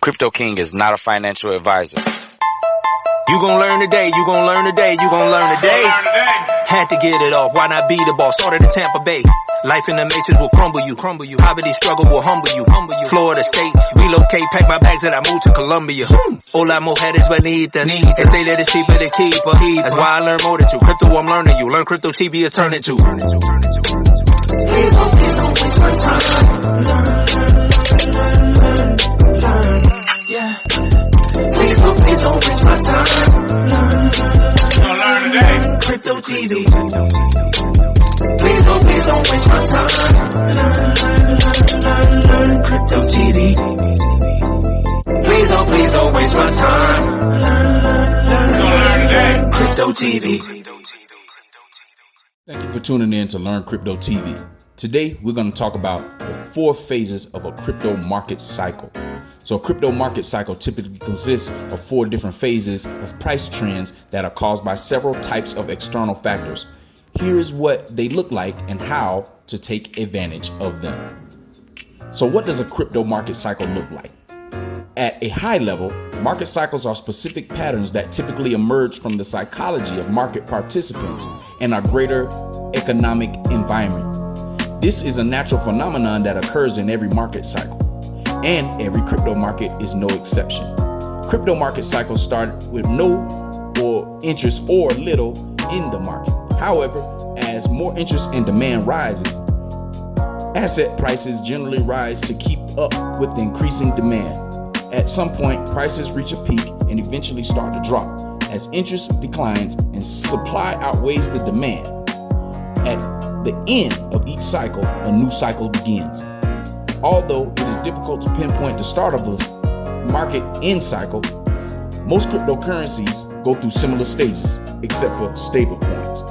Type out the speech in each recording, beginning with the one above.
Crypto King is not a financial advisor. You gon' learn today, you gon' learn today, you gon' learn today. Had to get it off, why not be the boss? Started in Tampa Bay. Life in the matrix will crumble you. Poverty struggle will humble you. Florida State, relocate, pack my bags and I moved to Colombia. Hola mujeres bonitas, they say that it's cheaper to keep her. That's why I learn more than you. Crypto, I'm learning you. Learn crypto TV is turning to. Please don't waste my time. Learn, yeah. Please don't waste my time. Learn today. Crypto TV. Please don't waste my time. Learn Crypto TV. Please don't waste my time. Learn Crypto TV. Thank you for tuning in to Learn Crypto TV. Today, we're going to talk about the 4 phases of a crypto market cycle. So a crypto market cycle typically consists of 4 different phases of price trends that are caused by several types of external factors. Here is what they look like and how to take advantage of them. So what does a crypto market cycle look like? At a high level, market cycles are specific patterns that typically emerge from the psychology of market participants in a greater economic environment. This is a natural phenomenon that occurs in every market cycle, and every crypto market is no exception. Crypto market cycles start with no or interest or little in the market. However, as more interest and demand rises, asset prices generally rise to keep up with the increasing demand. At some point, prices reach a peak and eventually start to drop as interest declines and supply outweighs the demand. At the end of each cycle, a new cycle begins. Although it is difficult to pinpoint the start of the market end cycle, most cryptocurrencies go through similar stages, except for stablecoins.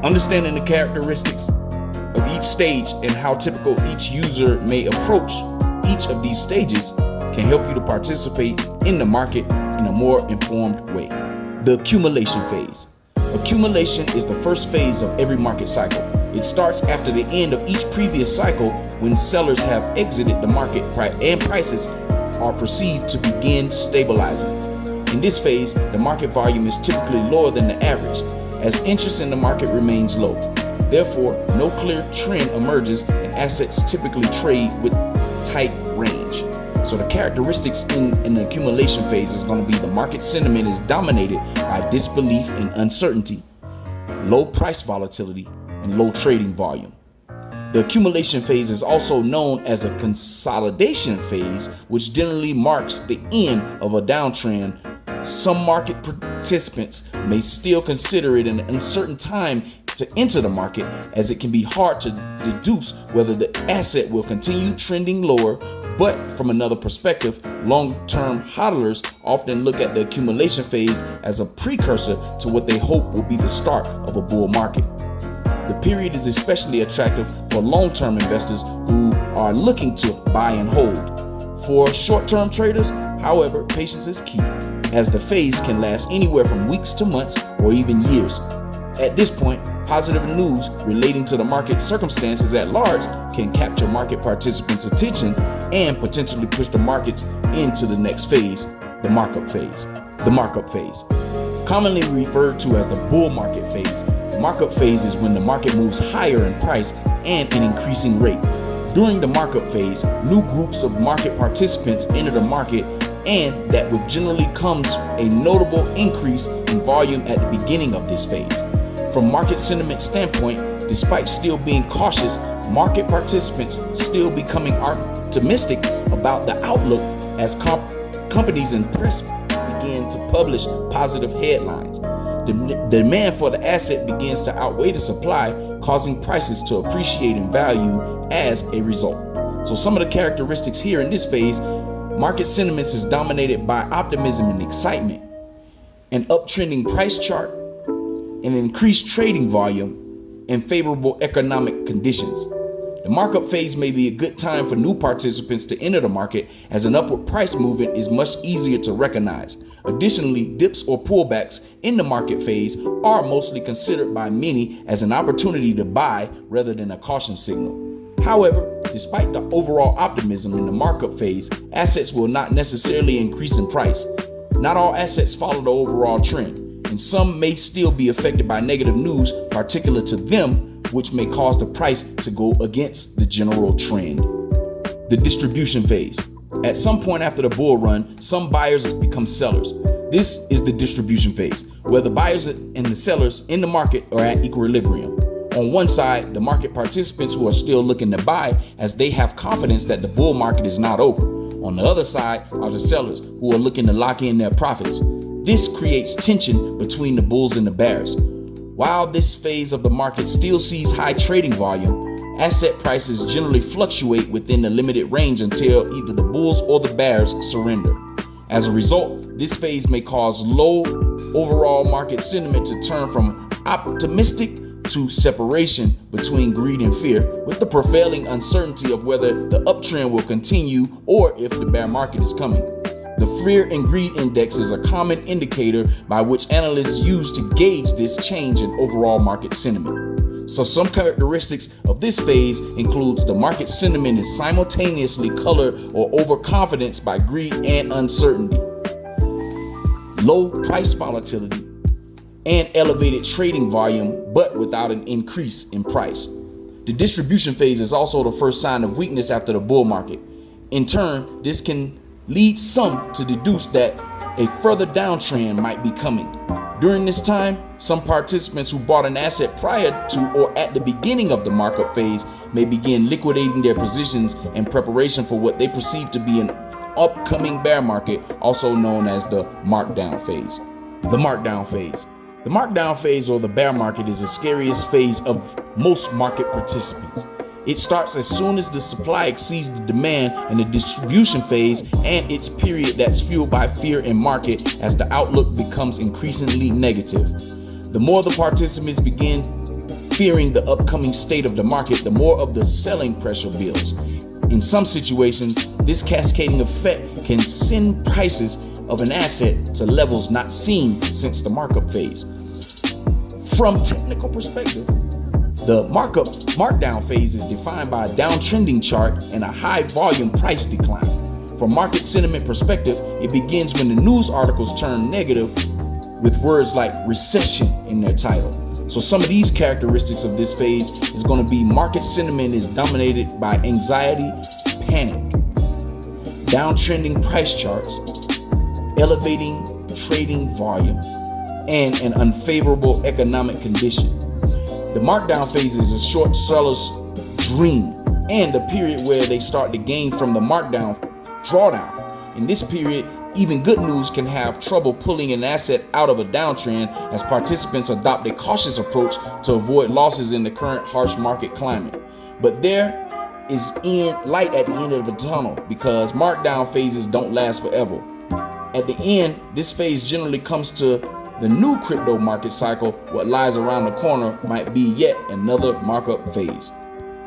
Understanding the characteristics of each stage and how typical each user may approach each of these stages can help you to participate in the market in a more informed way. The accumulation phase. Accumulation is the first phase of every market cycle. It starts after the end of each previous cycle when sellers have exited the market and prices are perceived to begin stabilizing. In this phase, the market volume is typically lower than the average, as interest in the market remains low. Therefore, no clear trend emerges and assets typically trade with tight range. So the characteristics in the accumulation phase is going to be the market sentiment is dominated by disbelief and uncertainty, low price volatility, and low trading volume. The accumulation phase is also known as a consolidation phase, which generally marks the end of a downtrend. Some market participants may still consider it an uncertain time to enter the market, as it can be hard to deduce whether the asset will continue trending lower. But from another perspective, long-term hodlers often look at the accumulation phase as a precursor to what they hope will be the start of a bull market. The period is especially attractive for long-term investors who are looking to buy and hold. For short-term traders, however, patience is key, as the phase can last anywhere from weeks to months or even years. At this point, positive news relating to the market circumstances at large can capture market participants' attention and potentially push the markets into the next phase, the markup phase. The markup phase, commonly referred to as the bull market phase. The markup phase is when the market moves higher in price and an increasing rate. During the markup phase, new groups of market participants enter the market, and that with generally comes a notable increase in volume at the beginning of this phase. From market sentiment standpoint, despite still being cautious, market participants still becoming optimistic about the outlook as companies and press begin to publish positive headlines. The demand for the asset begins to outweigh the supply, causing prices to appreciate in value as a result. So some of the characteristics here in this phase, market sentiments is dominated by optimism and excitement, an uptrending price chart, an increased trading volume, and favorable economic conditions. The markup phase may be a good time for new participants to enter the market, as an upward price movement is much easier to recognize. Additionally, dips or pullbacks in the market phase are mostly considered by many as an opportunity to buy rather than a caution signal. However, despite the overall optimism in the markup phase, assets will not necessarily increase in price. Not all assets follow the overall trend, and some may still be affected by negative news particular to them, which may cause the price to go against the general trend. The distribution phase. At some point after the bull run, some buyers become sellers. This is the distribution phase, where the buyers and the sellers in the market are at equilibrium. On one side, the market participants who are still looking to buy as they have confidence that the bull market is not over. On the other side are the sellers who are looking to lock in their profits. This creates tension between the bulls and the bears. While this phase of the market still sees high trading volume, asset prices generally fluctuate within a limited range until either the bulls or the bears surrender. As a result, this phase may cause low overall market sentiment to turn from optimistic to separation between greed and fear, with the prevailing uncertainty of whether the uptrend will continue or if the bear market is coming. The Fear and Greed Index is a common indicator by which analysts use to gauge this change in overall market sentiment. So some characteristics of this phase includes the market sentiment is simultaneously colored or overconfidence by greed and uncertainty, low price volatility, and elevated trading volume, but without an increase in price. The distribution phase is also the first sign of weakness after the bull market. In turn, this can lead some to deduce that a further downtrend might be coming. During this time, some participants who bought an asset prior to or at the beginning of the markup phase may begin liquidating their positions in preparation for what they perceive to be an upcoming bear market, also known as the markdown phase. The markdown phase. The markdown phase, or the bear market, is the scariest phase of most market participants. It starts as soon as the supply exceeds the demand in the distribution phase, and its period that's fueled by fear in market as the outlook becomes increasingly negative. The more the participants begin fearing the upcoming state of the market, the more of the selling pressure builds. In some situations, this cascading effect can send prices of an asset to levels not seen since the markup phase. From technical perspective, the markdown phase is defined by a downtrending chart and a high volume price decline. From market sentiment perspective, it begins when the news articles turn negative with words like recession in their title. So some of these characteristics of this phase is going to be market sentiment is dominated by anxiety, panic, downtrending price charts, elevating trading volume, and an unfavorable economic condition. The markdown phase is a short seller's dream and the period where they start to gain from the markdown drawdown. In this period, even good news can have trouble pulling an asset out of a downtrend as participants adopt a cautious approach to avoid losses in the current harsh market climate. But there is light at the end of the tunnel because markdown phases don't last forever. At the end, this phase generally comes to the new crypto market cycle. What lies around the corner might be yet another markup phase.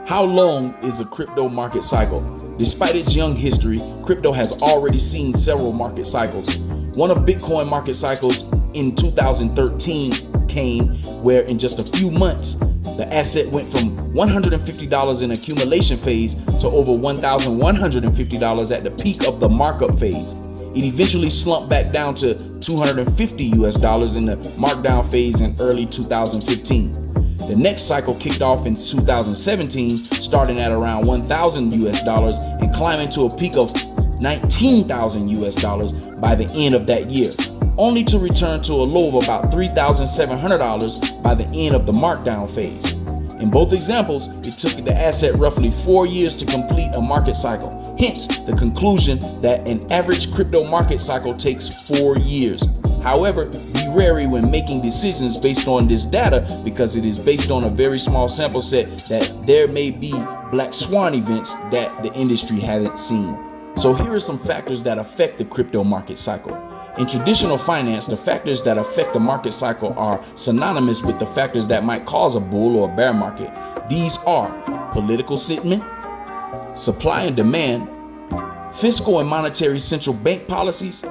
How long is a crypto market cycle? Despite its young history, crypto has already seen several market cycles. One of Bitcoin market cycles in 2013 came where in just a few months, the asset went from $150 in accumulation phase to over $1,150 at the peak of the markup phase. It eventually slumped back down to $250 in the markdown phase in early 2015. The next cycle kicked off in 2017, starting at around $1,000 and climbing to a peak of $19,000 by the end of that year, only to return to a low of about $3,700 by the end of the markdown phase. In both examples, it took the asset roughly 4 years to complete a market cycle. Hence, the conclusion that an average crypto market cycle takes 4 years. However, be wary when making decisions based on this data because it is based on a very small sample set that there may be black swan events that the industry hasn't seen. So here are some factors that affect the crypto market cycle. In traditional finance, the factors that affect the market cycle are synonymous with the factors that might cause a bull or bear market. These are political sentiment, supply and demand, fiscal and monetary central bank policies,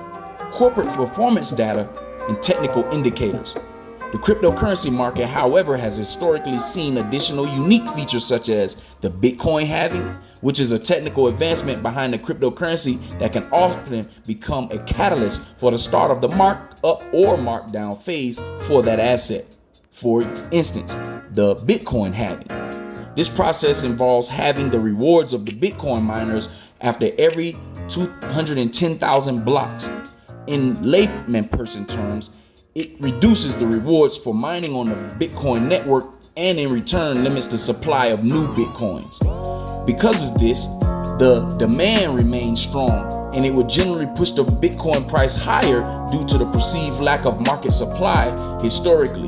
corporate performance data, and technical indicators. The cryptocurrency market, however, has historically seen additional unique features such as the Bitcoin halving, which is a technical advancement behind the cryptocurrency that can often become a catalyst for the start of the mark up or mark down phase for that asset. For instance, the Bitcoin halving. This process involves halving the rewards of the Bitcoin miners after every 210,000 blocks. In layman person terms, it reduces the rewards for mining on the Bitcoin network and in return limits the supply of new Bitcoins. Because of this, the demand remains strong and it would generally push the Bitcoin price higher due to the perceived lack of market supply historically.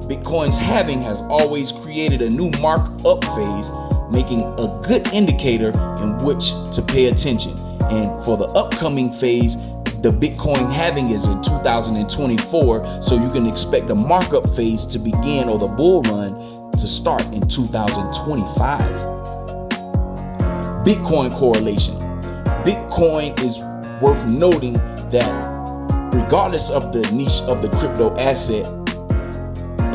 Bitcoin's halving has always created a new mark-up phase, making a good indicator in which to pay attention. And for the upcoming phase, the Bitcoin halving is in 2024, so you can expect the markup phase to begin or the bull run to start in 2025. Bitcoin correlation. Bitcoin is worth noting that regardless of the niche of the crypto asset,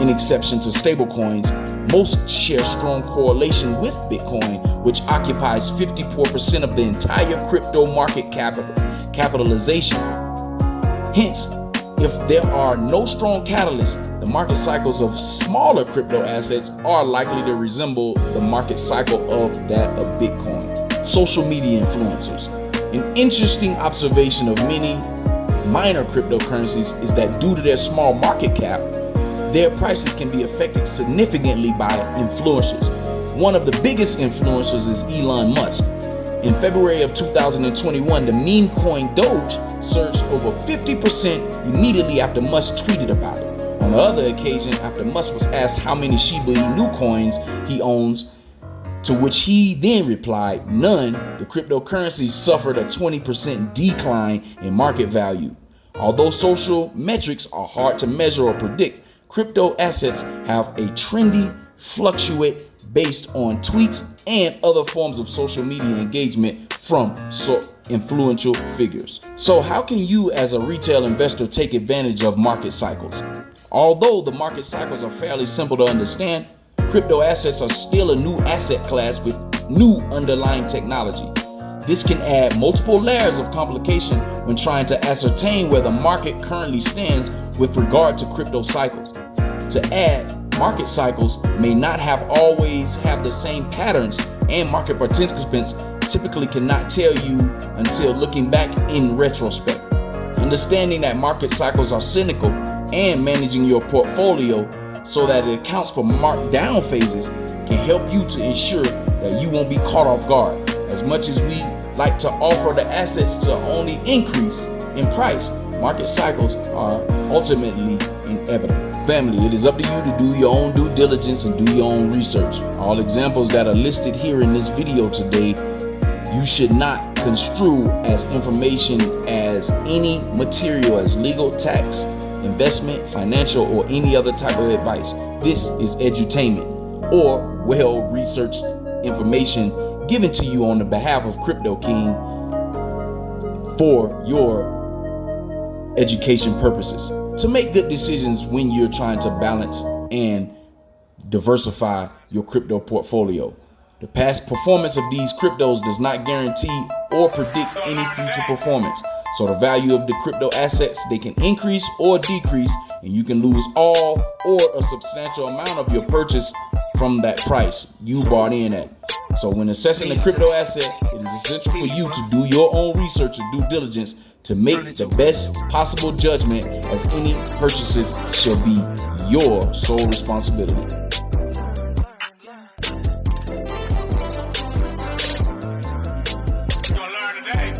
in exception to stablecoins, most share strong correlation with Bitcoin, which occupies 54% of the entire crypto market capitalization. Hence, if there are no strong catalysts, the market cycles of smaller crypto assets are likely to resemble the market cycle of that of Bitcoin. Social media influencers. An interesting observation of many minor cryptocurrencies is that due to their small market cap, their prices can be affected significantly by influencers. One of the biggest influencers is Elon Musk. In February of 2021, the meme coin Doge surged over 50% immediately after Musk tweeted about it. On the other occasion, after Musk was asked how many Shiba Inu coins he owns, to which he then replied, none, the cryptocurrency suffered a 20% decline in market value. Although social metrics are hard to measure or predict, crypto assets have a trendy fluctuate based on tweets and other forms of social media engagement from influential figures. So how can you as a retail investor take advantage of market cycles? Although the market cycles are fairly simple to understand, crypto assets are still a new asset class with new underlying technology. This can add multiple layers of complication when trying to ascertain where the market currently stands with regard to crypto cycles. To add, market cycles may not always have the same patterns, and market participants typically cannot tell you until looking back in retrospect. Understanding that market cycles are cyclical and managing your portfolio so that it accounts for markdown phases can help you to ensure that you won't be caught off guard. As much as we like to offer the assets to only increase in price, market cycles are ultimately inevitable. Family, it is up to you to do your own due diligence and do your own research. All examples that are listed here in this video today, you should not construe as information as any material as legal, tax, investment, financial, or any other type of advice. This is edutainment or well-researched information given to you on the behalf of Crypto King for your education purposes, to make good decisions when you're trying to balance and diversify your crypto portfolio. The past performance of these cryptos does not guarantee or predict any future performance. So the value of the crypto assets, they can increase or decrease, and you can lose all or a substantial amount of your purchase from that price you bought in at. So when assessing a crypto asset, it is essential for you to do your own research and due diligence to make the best possible judgment, as any purchases shall be your sole responsibility. You're gonna learn today.